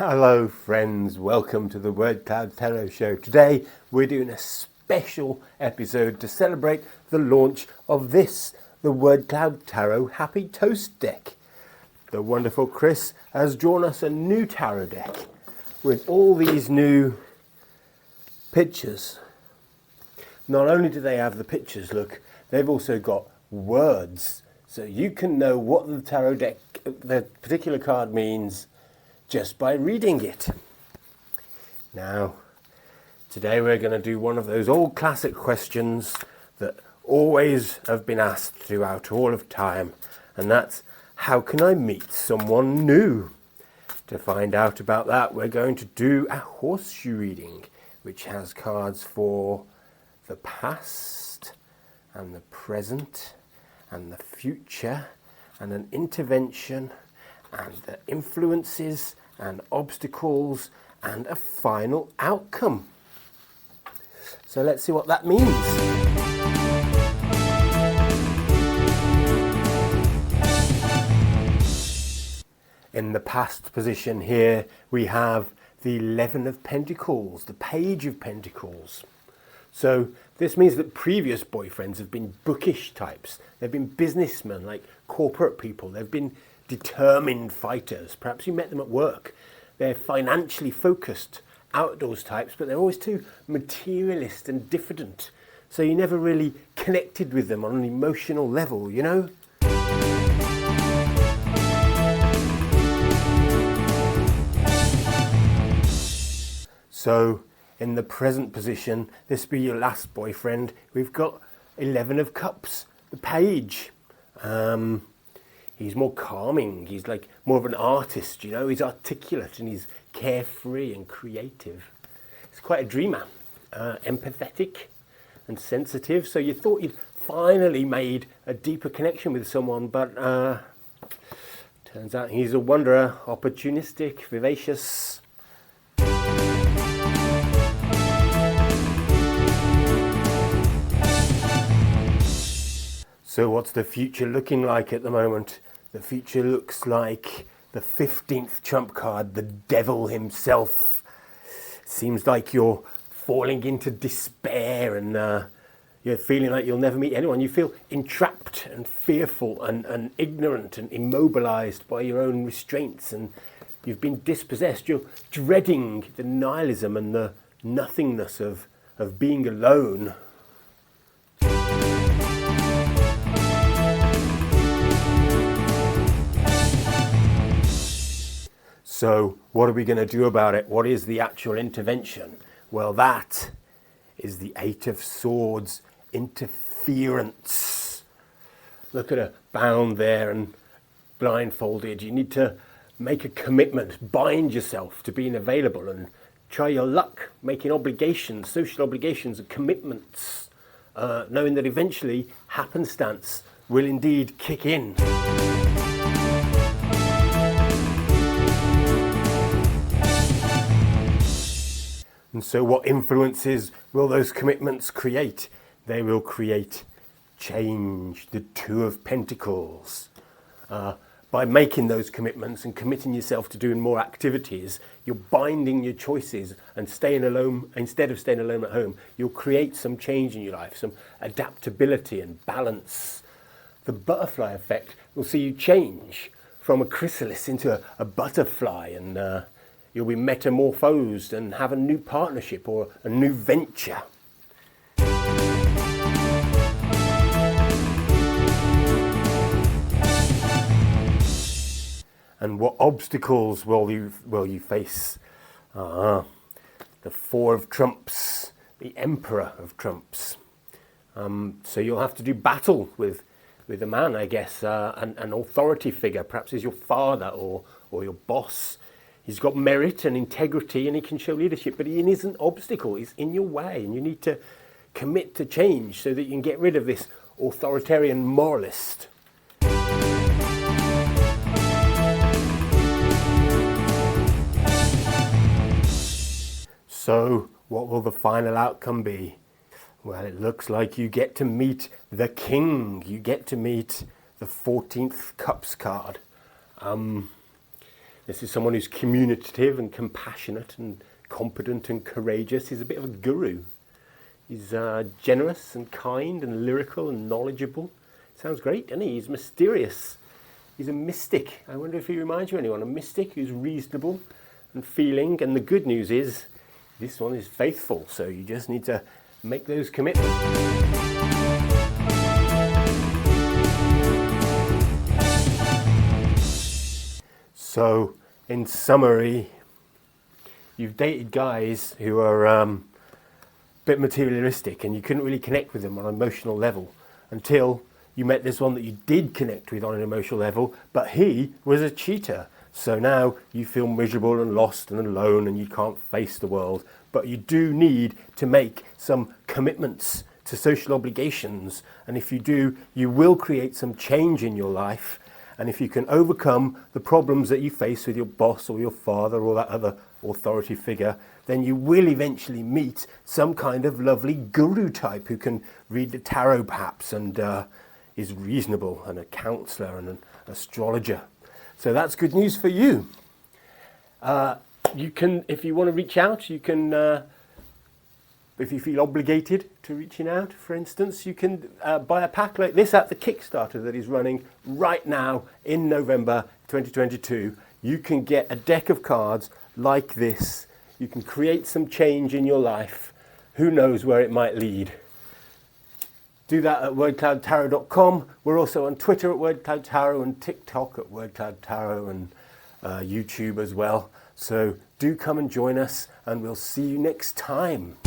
Hello friends, welcome to the Wordcloud Tarot Show. Today we're doing a special episode to celebrate the launch of the Wordcloud Tarot HappyToast deck. The wonderful Chris has drawn us a new tarot deck with all these new pictures. Not only do they have the pictures, look, they've also got words. So you can know what the tarot deck, the particular card means just by reading it. Now, today we're going to do one of those old classic questions that always have been asked throughout all of time, and that's, how can I meet someone new? To find out about that, we're going to do a horseshoe reading, which has cards for the past and the present and the future and an intervention and the influences and obstacles and a final outcome. So let's see what that means. In the past position here we have the 11 of Pentacles, the Page of Pentacles. So this means that previous boyfriends have been bookish types. They've been businessmen, like corporate people. They've been determined fighters. Perhaps you met them at work. They're financially focused outdoors types, but they're always too materialist and diffident. So you never really connected with them on an emotional level, you know? So in the present position, this be your last boyfriend. We've got 11 of Cups, the Page. He's more calming. He's like more of an artist, you know. He's articulate and he's carefree and creative. He's quite a dreamer, empathetic and sensitive. So you thought you'd finally made a deeper connection with someone, but turns out he's a wanderer, opportunistic, vivacious. So what's the future looking like at the moment? The future looks like the 15th trump card, the devil himself. Seems like you're falling into despair and you're feeling like you'll never meet anyone. You feel entrapped and fearful and ignorant and immobilized by your own restraints, and you've been dispossessed. You're dreading the nihilism and the nothingness of being alone. So what are we going to do about it? What is the actual intervention? Well, that is the 8 of Swords, interference. Look at her bound there and blindfolded. You need to make a commitment, bind yourself to being available and try your luck, making obligations, social obligations and commitments, knowing that eventually happenstance will indeed kick in. And so what influences will those commitments create? They will create change, the 2 of Pentacles. By making those commitments and committing yourself to doing more activities, you're binding your choices and staying alone. Instead of staying alone at home, you'll create some change in your life, some adaptability and balance. The butterfly effect will see you change from a chrysalis into a butterfly, and you'll be metamorphosed and have a new partnership or a new venture. And what obstacles will you face? The 4 of Trumps, the Emperor of Trumps. So you'll have to do battle with a man, I guess, an authority figure. Perhaps he's your father or your boss. He's got merit and integrity and he can show leadership, but he is an obstacle. He's in your way, and you need to commit to change so that you can get rid of this authoritarian moralist. So what will the final outcome be? Well, it looks like you get to meet the king. You get to meet the 14th Cups card. This is someone who's communicative and compassionate and competent and courageous. He's a bit of a guru. He's generous and kind and lyrical and knowledgeable. Sounds great, doesn't he? He's mysterious. He's a mystic. I wonder if he reminds you of anyone. A mystic who's reasonable and feeling. And the good news is, this one is faithful. So you just need to make those commitments. So, in summary, you've dated guys who are a bit materialistic and you couldn't really connect with them on an emotional level until you met this one that you did connect with on an emotional level, but he was a cheater. So now you feel miserable and lost and alone and you can't face the world, but you do need to make some commitments to social obligations. And if you do, you will create some change in your life. And if you can overcome the problems that you face with your boss or your father or that other authority figure, then you will eventually meet some kind of lovely guru type who can read the tarot perhaps and is reasonable and a counsellor and an astrologer. So that's good news for you. You can, if you want to reach out, you can, if you feel obligated to reaching out, for instance, you can buy a pack like this at the Kickstarter that is running right now in November 2022. You can get a deck of cards like this. You can create some change in your life. Who knows where it might lead? Do that at wordcloudtarot.com. We're also on Twitter at wordcloudtarot and TikTok at wordcloudtarot and YouTube as well. So do come and join us and we'll see you next time.